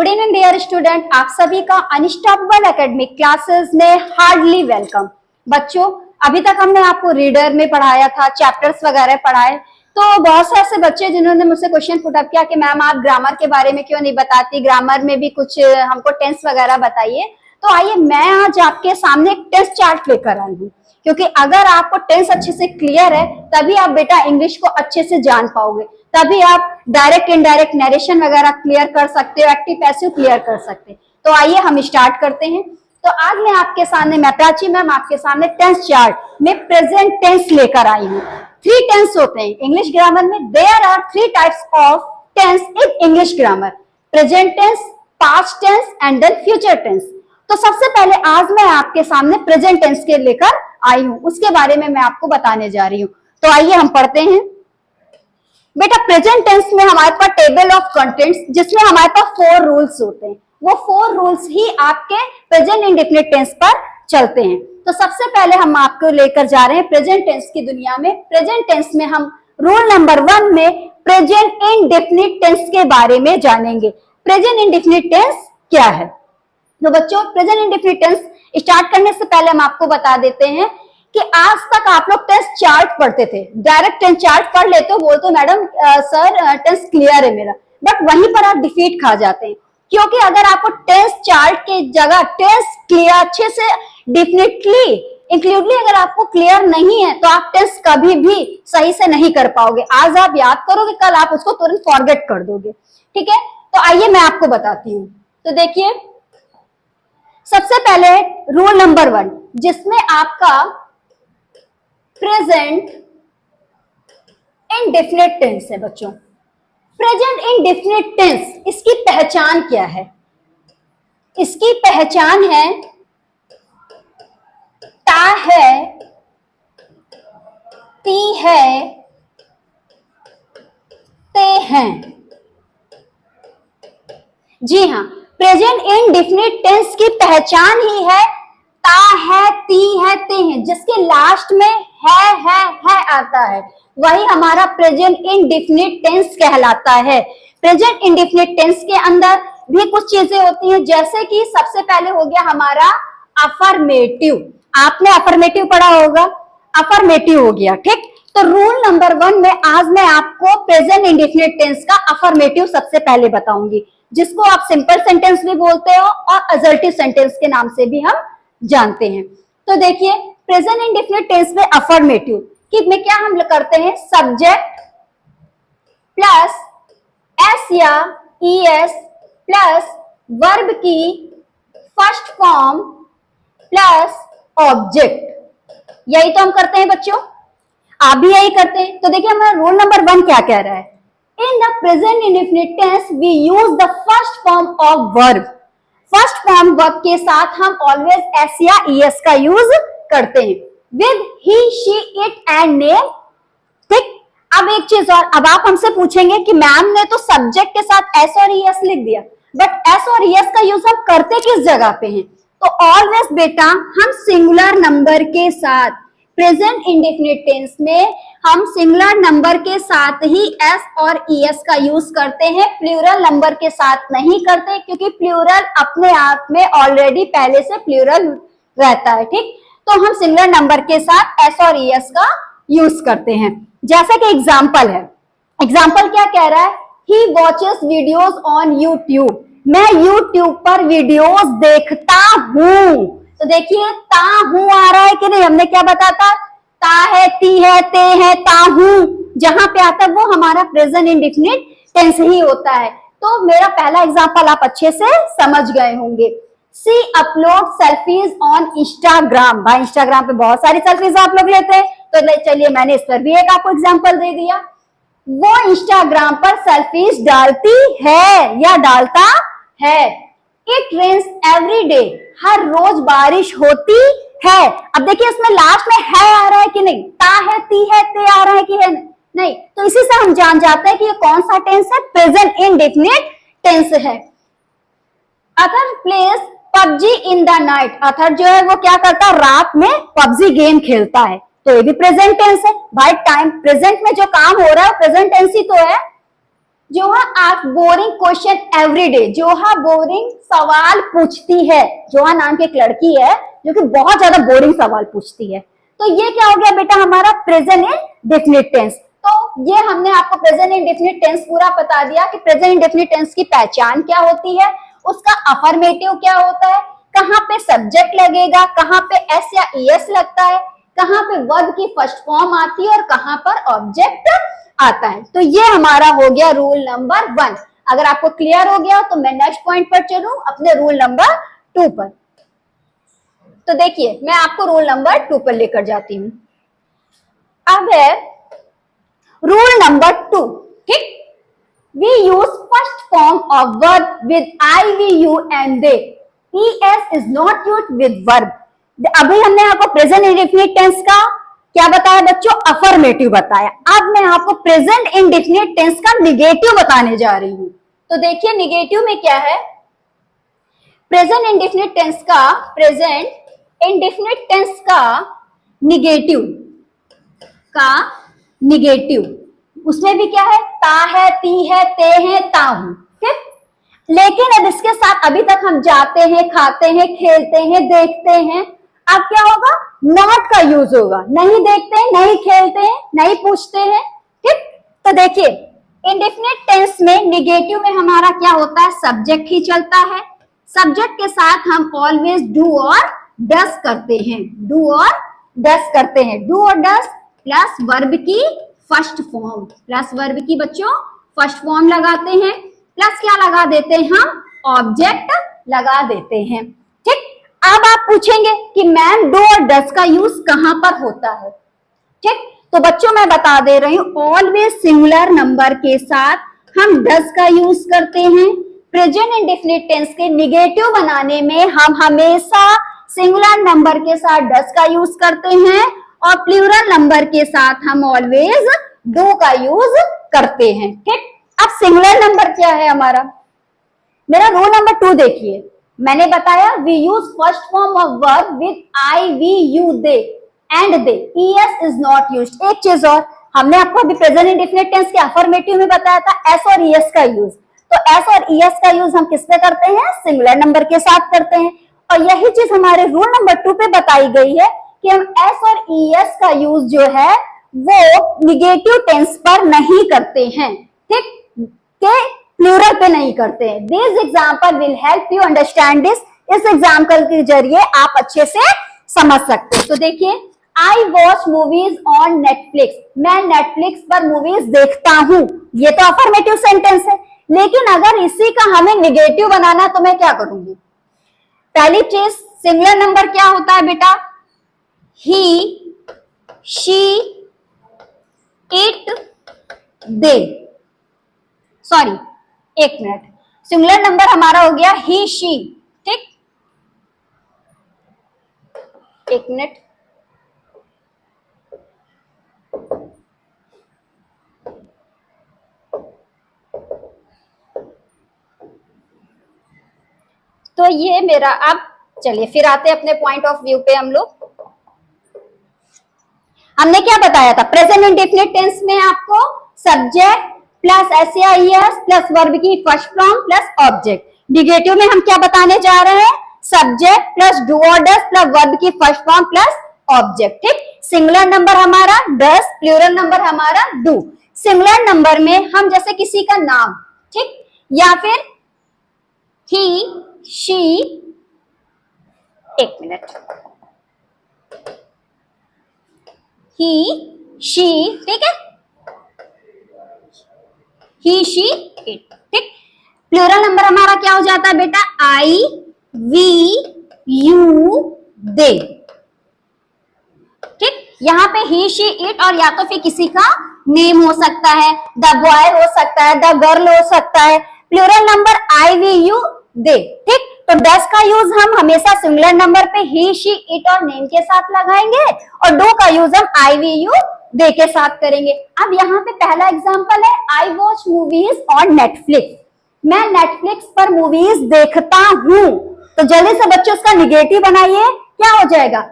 Good evening dear student, आप सभी का अनस्टॉपेबल एकेडमिक क्लासेस में हार्डली वेलकम। बच्चों, अभी तक हमने आपको रीडर में पढ़ाया था, चैप्टर्स वगैरह पढ़ाए। तो बहुत से ऐसे बच्चे जिन्होंने मुझसे क्वेश्चन पुट अप किया कि मैम आप ग्रामर के बारे में क्यों नहीं बताती, ग्रामर में भी कुछ हमको टेंस वगैरह बताइए। तो आइए मैं आज आपके सामने एक टेंस चार्ट लेकर आई हूँ, क्योंकि अगर आपको टेंस अच्छे से क्लियर है तभी आप बेटा इंग्लिश को अच्छे से जान पाओगे, तभी आप डायरेक्ट इनडायरेक्ट नरेशन वगैरह क्लियर कर सकते हो, एक्टिव पैसिव क्लियर कर सकते हैं। तो आइए हम स्टार्ट करते हैं। तो आज मैं आपके सामने, मैं प्राची मैम आपके सामने टेंस चार्ट में प्रेजेंट टेंस लेकर आई हूँ। 3 टेंस होते हैं इंग्लिश ग्रामर में। There are 3 types of tense in English grammar: present tense, past tense and then future tense. तो सबसे पहले आज मैं आपके सामने प्रेजेंट टेंस के लेकर आई हूं, उसके बारे में मैं आपको बताने जा रही हूं। तो आइए हम पढ़ते हैं। बेटा प्रेजेंट टेंस में हमारे पास टेबल ऑफ कंटेंट्स, जिसमें हमारे पास 4 रूल्स होते हैं। वो 4 रूल्स ही आपके प्रेजेंट इंडेफिनिट टेंस पर चलते हैं। तो सबसे पहले हम आपको लेकर जा रहे हैं प्रेजेंट टेंस की दुनिया में। प्रेजेंट टेंस में हम रूल नंबर 1 में प्रेजेंट इंडेफिनिट टेंस के बारे में जानेंगे। प्रेजेंट इंडेफिनिट टेंस क्या है? तो बच्चों, प्रेजेंट इंडेफिनिट टेंस स्टार्ट करने से पहले हम आपको बता देते हैं कि आज तक आप लोग टेंस चार्ट पढ़ते थे, डायरेक्ट टेंस चार्ट पढ़ लेते हो, बोलते मैडम सर टेंस क्लियर है मेरा, बट वहीं पर आप डिफीट खा जाते हैं। क्योंकि अगर आपको टेंस चार्ट की जगह टेंस क्लियर अच्छे से डेफिनेटली इंक्लूडली अगर आपको क्लियर नहीं है तो आप टेंस कभी भी सही से नहीं कर पाओगे। आज आप याद करोगे, कल आप उसको तुरंत फॉरगेट कर दोगे। ठीक है, तो आइए मैं आपको बताती हूँ। तो देखिए, सबसे पहले रूल नंबर 1, जिसमें आपका प्रेजेंट इंडेफिनिट टेंस है। बच्चों, प्रेजेंट इंडेफिनिट टेंस, इसकी पहचान क्या है? इसकी पहचान है ता है, ती है, ते हैं। जी हाँ, प्रेजेंट इंडेफिनिट टेंस की पहचान ही है ता है, ती है, ते हैं, जिसके लास्ट में है आता है, वही हमारा प्रेजेंट इंडेफिनिट टेंस कहलाता है। प्रेजेंट इंडेफिनिट टेंस के अंदर भी कुछ चीजें होती हैं, जैसे कि सबसे पहले हो गया हमारा अफर्मेटिव। आपने अफर्मेटिव पढ़ा होगा, अफर्मेटिव हो गया। ठीक, तो रूल नंबर 1 में आज मैं आपको प्रेजेंट इंडेफिनिट टेंस का अफर्मेटिव सबसे पहले बताऊंगी, जिसको आप सिंपल सेंटेंस भी बोलते हो और असर्टिव सेंटेंस के नाम से भी हम जानते हैं। तो देखिए, प्रेजेंट इंडेफिनिट टेंस में अफर्मेटिव कि में क्या हम करते हैं, सब्जेक्ट प्लस एस या ईएस प्लस वर्ब की फर्स्ट फॉर्म प्लस ऑब्जेक्ट, यही तो हम करते हैं बच्चों। आप भी यही करते हैं। तो देखिए हमारा रूल नंबर 1 क्या कह रहा है, in the present indefinite tense we use the first form of verb. First form verb के साथ हम ऑलवेज एस या ईएस का यूज करते हैं with he, she, it and name. ठीक, अब एक चीज और, अब आप हमसे पूछेंगे कि मैम ने तो सब्जेक्ट के साथ एस और ईएस लिख दिया, बट एस और ईएस का यूज हम करते किस जगह पे हैं? तो ऑलवेज बेटा हम सिंगुलर नंबर के साथ, प्रेजेंट इंडेफिनिट टेंस में हम सिंगुलर नंबर के साथ ही एस और ईएस का यूज करते हैं, प्लूरल नंबर के साथ नहीं करते, क्योंकि प्लूरल अपने आप में ऑलरेडी पहले से प्लूरल रहता है। ठीक, तो हम सिंगुलर नंबर के साथ एस और ईएस का यूज करते हैं। जैसे कि एग्जाम्पल है, एग्जाम्पल क्या कह रहा है, ही वॉचेस वीडियोज ऑन यूट्यूब, मैं यूट्यूब पर वीडियोस देखता हूं। तो देखिए ता हूं आ रहा है कि नहीं, हमने क्या बताता, ता है, ती है, ते है, ता हूं, जहां पे आता है वो हमारा प्रेजेंट इंडेफिनिट टेंस ही होता है। तो मेरा पहला एग्जांपल आप अच्छे से समझ गए होंगे। सी अपलोड सेल्फीज ऑन इंस्टाग्राम। भाई इंस्टाग्राम पे बहुत सारी सेल्फीज आप लोग लेते हैं, तो चलिए मैंने इस पर भी एक आपको एग्जाम्पल दे दिया। वो इंस्टाग्राम पर सेल्फीज डालती है या डालता है। इट रेन्स एवरी डे, हर रोज बारिश होती है। अब देखिए इसमें लास्ट में है आ रहा है कि नहीं, ता है, ती है, ते आ रहा है कि है नहीं, तो इसी से हम जान जाते हैं कि ये कौन सा टेंस है, प्रेजेंट इंडेफिनिट टेंस है। Arthur plays PUBG in the night, Arthur जो है वो क्या करता है, रात में पबजी गेम खेलता है, तो ये भी प्रेजेंट टेंस है। भाई टाइम प्रेजेंट में जो काम हो रहा है प्रेजेंट टेंस ही तो है। जोहा ask boring question every day. जोहा बोरिंग सवाल पूछती है। जोहा नाम की एक लड़की है जो कि बहुत ज्यादा बोरिंग सवाल पूछती है। तो ये क्या हो गया बेटा हमारा प्रेजेंट इंडेफिनिट टेंस। तो ये हमने आपको प्रेजेंट इंडेफिनिट टेंस पूरा बता दिया कि प्रेजेंट इंडेफिनिट टेंस की पहचान क्या होती है, उसका अफर्मेटिव क्या होता है, कहाँ पे सब्जेक्ट लगेगा, कहाँ पे एस या ईएस लगता है, कहाँ पे वर्ब की फर्स्ट फॉर्म आती है और कहाँ पर ऑब्जेक्ट आता है। तो ये हमारा हो गया रूल नंबर 1। अगर आपको क्लियर हो गया तो मैं नेक्स्ट पॉइंट पर चलूं अपने रूल नंबर 2 पर। तो देखिए मैं आपको रूल नंबर 2 पर लेकर जाती हूं। अब है रूल नंबर 2, ठीक। We use first form of verb with I we you and they. es is not used with verb. अभी हमने आपको प्रेजेंट इंडेफिनिट टेंस का क्या बताया बच्चों, अफर्मेटिव बताया। अब मैं आपको प्रेजेंट इंडेफिनिट टेंस का निगेटिव बताने जा रही हूं। तो देखिए निगेटिव में क्या है, प्रेजेंट इंडेफिनिट टेंस का निगेटिव उसमें भी क्या है, ता है, ती है, ते है, ता हूं, ठीक। लेकिन अब इसके साथ अभी तक हम जाते हैं, खाते हैं, खेलते हैं, देखते हैं। अब क्या होगा, नॉट का यूज होगा। नहीं देखते हैं, नहीं खेलते हैं, नहीं पूछते हैं, ठीक। तो देखिए इंडेफिनिट टेंस में निगेटिव में हमारा क्या होता है, सब्जेक्ट ही चलता है। सब्जेक्ट के साथ हम ऑलवेज डू और डस करते हैं। डू और डस प्लस वर्ब की फर्स्ट फॉर्म, बच्चों फर्स्ट फॉर्म लगाते हैं, प्लस क्या लगा देते हैं हम, ऑब्जेक्ट लगा देते हैं, ठीक। अब आप पूछेंगे कि मैम डू और डस का यूज कहां पर होता है, ठीक। तो बच्चों मैं बता दे रही हूं, ऑलवेज सिंगुलर नंबर के साथ हम डस का यूज करते हैं। प्रेजेंट इंडेफिनिट टेंस के निगेटिव बनाने में हम हमेशा सिंगुलर नंबर के साथ डस का यूज करते हैं और प्लूरल नंबर के साथ हम ऑलवेज डू का यूज करते हैं, ठीक। अब सिंगुलर नंबर क्या है हमारा, मेरा रूल नंबर 2 देखिए। मैंने बताया we use first form of verb with I we you they and they, es is not used. एक चीज और, हमने आपको अभी प्रेजेंट इंडेफिनिट टेंस के अफर्मेटिव में बताया था एस और es का यूज। तो एस और es का यूज हम किस पे करते हैं, सिंगुलर नंबर के साथ करते हैं। और यही चीज हमारे रूल नंबर 2 पे बताई गई है कि हम एस और es का यूज जो है वो निगेटिव टेंस पर नहीं करते हैं, ठीक, के प्लूरल पे नहीं करते हैं। This example will help you understand this. इस एग्जाम्पल के जरिए आप अच्छे से समझ सकते हैं। तो देखिए, आई वॉच मूवीज ऑन नेटफ्लिक्स, मैं नेटफ्लिक्स पर मूवीज देखता हूं, ये तो अफर्मेटिव सेंटेंस है। लेकिन अगर इसी का हमें निगेटिव बनाना तो मैं क्या करूंगी, पहली चीज सिंगुलर नंबर क्या होता है बेटा, ही, शी, इट, दे। सॉरी, एक मिनट, सिंगुलर नंबर हमारा हो गया ही, शी, ठीक। एक मिनट, तो ये मेरा, अब चलिए फिर आते हैं अपने पॉइंट ऑफ व्यू पे। हम लोग हमने क्या बताया था, प्रेजेंट इंडेफिनिट टेंस में आपको सब्जेक्ट प्लस एस या ईएस प्लस वर्ब की first form plus object. Negative में हम क्या बताने जा रहे हैं, सब्जेक्ट प्लस डू और डस प्लस वर्ब की फर्स्ट फॉर्म प्लस ऑब्जेक्ट, ठीक। सिंगुलर नंबर हमारा डस, प्लूरल नंबर हमारा डू। सिंगुलर नंबर में हम जैसे किसी का नाम, ठीक, या फिर ही, शी, एक मिनट, ही, शी, ठीक है, ही, शी, इट, ठीक। प्लूरल नंबर हमारा क्या हो जाता है बेटा, आई, वी, यू, दे, ठीक। यहाँ पे ही, शी, इट और या तो फिर किसी का नेम हो सकता है, द बॉय हो सकता है, द गर्ल हो सकता है। Plural number I, we, you, they, ठीक। तो डस का यूज हम हमेशा सिंगुलर नंबर पे ही, शी, इट और नेम के साथ लगाएंगे और डू का यूज हम आई, वी, यू, दे के साथ करेंगे। अब यहाँ पे पहला एग्जांपल है, आई वॉच मूवीज ऑन नेटफ्लिक्स, मैं नेटफ्लिक्स पर मूवीज देखता हूं। तो जल्दी से बच्चों उसका निगेटिव बनाइए, क्या हो जाएगा।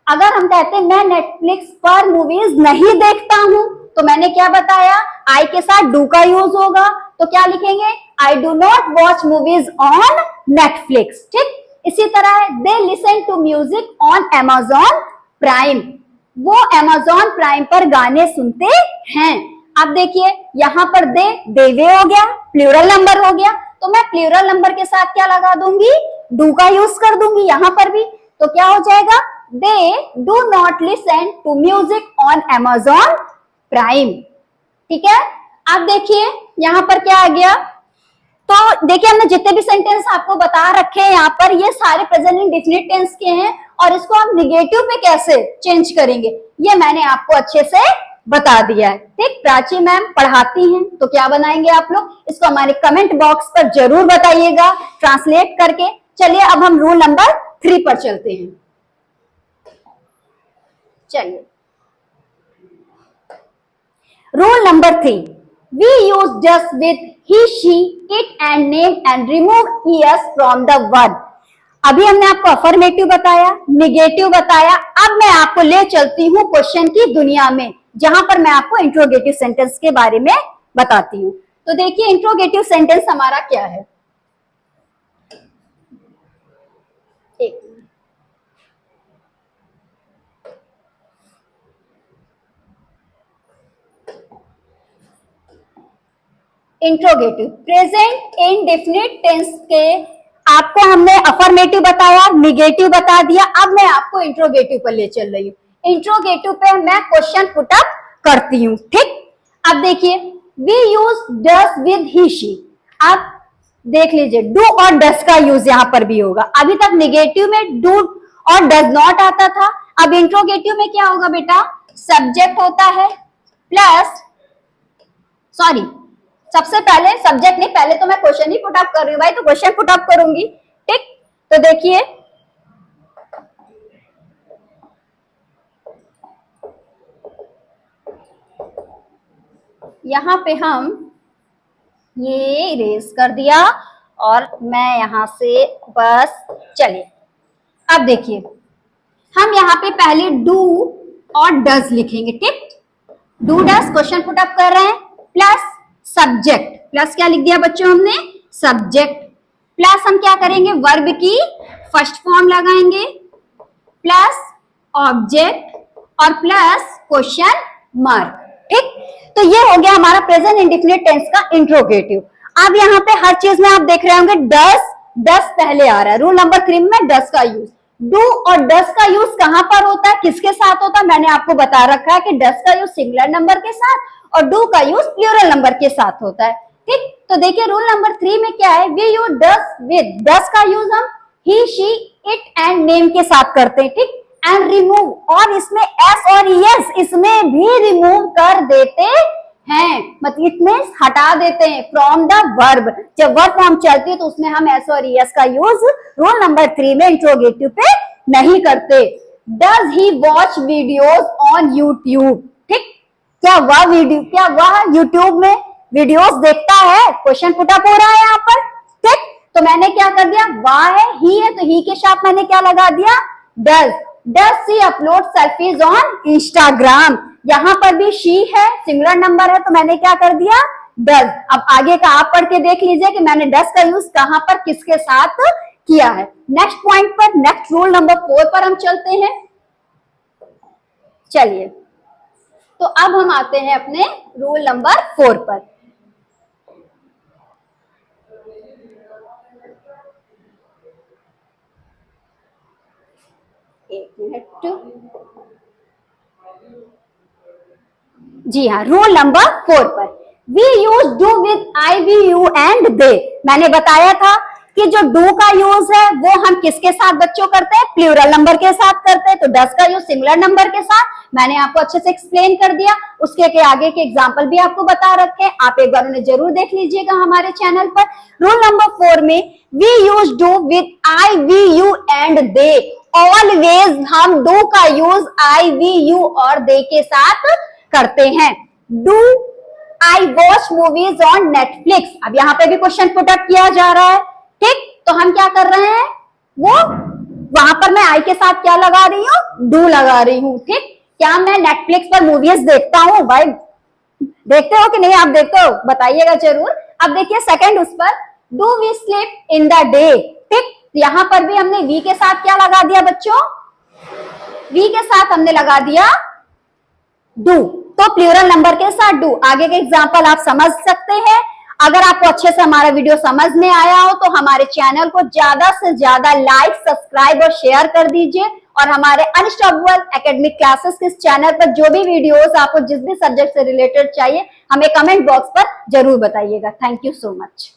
अगर हम कहते हैं मैं नेटफ्लिक्स पर मूवीज नहीं देखता हूं तो मैंने क्या बताया, आई के साथ डू का यूज होगा, तो क्या लिखेंगे, I do not watch movies on Netflix. ठीक, इसी तरह है they listen to music on Amazon Prime, वो अमेजॉन प्राइम पर गाने सुनते हैं। अब देखिए यहाँ पर देवे हो गया, प्लूरल नंबर हो गया, तो मैं प्लूरल नंबर के साथ क्या लगा दूंगी, डू का यूज कर दूंगी यहाँ पर भी, तो क्या हो जाएगा, they do not listen to music on Amazon Prime. ठीक है, अब देखिए यहाँ पर क्या आ गया, तो देखिए हमने जितने भी सेंटेंस आपको बता रखे हैं यहाँ पर, ये सारे प्रेजेंट इंडेफिनिट टेंस के हैं, और इसको हम निगेटिव पे कैसे चेंज करेंगे ये मैंने आपको अच्छे से बता दिया है। ठीक, प्राची मैम पढ़ाती हैं, तो क्या बनाएंगे आप लोग, इसको हमारे कमेंट बॉक्स पर जरूर बताइएगा ट्रांसलेट करके। चलिए अब हम रूल नंबर 3 पर चलते हैं। चलिए rule number 3, we use just with he, she, it and name and remove es from the word। अभी हमने आपको अफर्मेटिव बताया, निगेटिव बताया, अब मैं आपको ले चलती हूँ क्वेश्चन की दुनिया में, जहां पर मैं आपको इंट्रोगेटिव सेंटेंस के बारे में बताती हूँ। तो देखिए इंट्रोगेटिव सेंटेंस हमारा क्या है, एक इंट्रोगेटिव प्रेजेंट इंडेफिनिट टेंस के आपको हमने अफर्मेटिव बताया, निगेटिव बता दिया, अब मैं आपको इंट्रोगेटिव पर ले चल रही हूँ। इंट्रोगेटिव पे मैं क्वेश्चन पुट अप करती हूँ। ठीक, अब देखिए we use does with he she, आप देख लीजिए डू और डस का यूज यहाँ पर भी होगा। अभी तक निगेटिव में डू और डज नॉट आता था, अब इंट्रोगेटिव में क्या होगा बेटा, सब्जेक्ट होता है प्लस, सॉरी सबसे पहले सब्जेक्ट नहीं, पहले तो मैं क्वेश्चन ही पुट अप कर रही हूँ भाई, तो क्वेश्चन पुट अप करूंगी। ठीक, तो देखिए यहां पे हम ये इरेज कर दिया और मैं यहां से बस, चलिए अब देखिए हम यहाँ पे पहले डू और डज लिखेंगे। ठीक, do does question put up कर रहे हैं, प्लस सब्जेक्ट, प्लस क्या लिख दिया बच्चों हमने, सब्जेक्ट, प्लस हम क्या करेंगे, वर्ब की फर्स्ट फॉर्म लगाएंगे, प्लस ऑब्जेक्ट और प्लस क्वेश्चन मार्क। ठीक, तो ये हो गया हमारा प्रेजेंट इंडेफिनिट टेंस का इंट्रोगेटिव। अब यहाँ पे हर चीज में आप देख रहे होंगे डस पहले आ रहा है, रूल नंबर 3 में डस का यूज, डू और डस का यूज कहां पर होता है, किसके साथ होता है, मैंने आपको बता रखा है कि डस का यूज सिंगुलर नंबर के साथ और डू का यूज प्लूरल नंबर के साथ होता है। ठीक, तो देखिए रूल नंबर 3 में क्या है, वी यूज डस विद, डस का यूज हम ही, शी, इट एंड नेम के साथ करते हैं। ठीक, एंड रिमूव, और इसमें एस और यस इसमें भी रिमूव कर देते हैं, मतलब इसमें हटा देते हैं फ्रॉम द वर्ब। जब वर्ब फॉर्म चलती है तो उसमें हम एस और यस का यूज रूल नंबर 3 में इंट्रोगेटिव पे नहीं करते। Does he watch videos on YouTube, ठीक, क्या वह यूट्यूब में वीडियोस देखता है, क्वेश्चन पुट अप हो रहा है यहाँ पर। ठीक, तो मैंने क्या कर दिया, वाह है तो ही के साथ मैंने क्या लगा दिया, does she upload selfies on Instagram, यहाँ पर भी शी है, सिंगुलर नंबर है, तो मैंने क्या कर दिया, डज। अब आगे का आप पढ़ के देख लीजिए कि मैंने डज का यूज कहां पर किसके साथ किया है। नेक्स्ट पॉइंट पर, नेक्स्ट रूल नंबर 4 पर हम चलते हैं। चलिए, तो अब हम आते हैं अपने रूल नंबर 4 पर। एक मिनट, जी हाँ, रूल नंबर 4 पर we use do with I, we, you and they. मैंने बताया था कि जो डू का यूज है वो हम किसके साथ बच्चों करते हैं, प्लूरल नंबर के साथ करते हैं, तो डस का यूज सिंगुलर नंबर के साथ, मैंने आपको अच्छे से एक्सप्लेन कर दिया। उसके के आगे के एग्जाम्पल भी आपको बता रखे हैं, आप एक बार उन्हें जरूर देख लीजिएगा हमारे चैनल पर। रूल नंबर 4 में we use do with I, we, you and they. Always हम डू का यूज आई, वी, यू और दे के साथ करते हैं। Do I watch movies on Netflix, अब यहाँ पे भी क्वेश्चन पुट अप किया जा रहा है। ठीक, तो हम क्या कर रहे हैं, वो वहां पर मैं आई के साथ क्या लगा रही हूँ, डू लगा रही हूँ। ठीक, क्या मैं नेटफ्लिक्स पर मूवीज देखता हूँ भाई, देखते हो कि नहीं? आप देखते हो? बताइएगा जरूर। अब देखिए सेकंड उस पर, do we sleep in the day. ठीक, यहां पर भी हमने वी के साथ क्या लगा दिया बच्चों? वी के साथ हमने लगा दिया डू, तो प्लूरल नंबर के साथ डू। आगे के एग्जाम्पल आप समझ सकते हैं। अगर आपको अच्छे से हमारा वीडियो समझ में आया हो तो हमारे चैनल को ज्यादा से ज्यादा लाइक, सब्सक्राइब और शेयर कर दीजिए। और हमारे अनस्टॉपेबल एकेडमिक क्लासेस के चैनल पर जो भी वीडियोस आपको जिस भी सब्जेक्ट से रिलेटेड चाहिए हमें कमेंट बॉक्स पर जरूर बताइएगा। Thank you so much.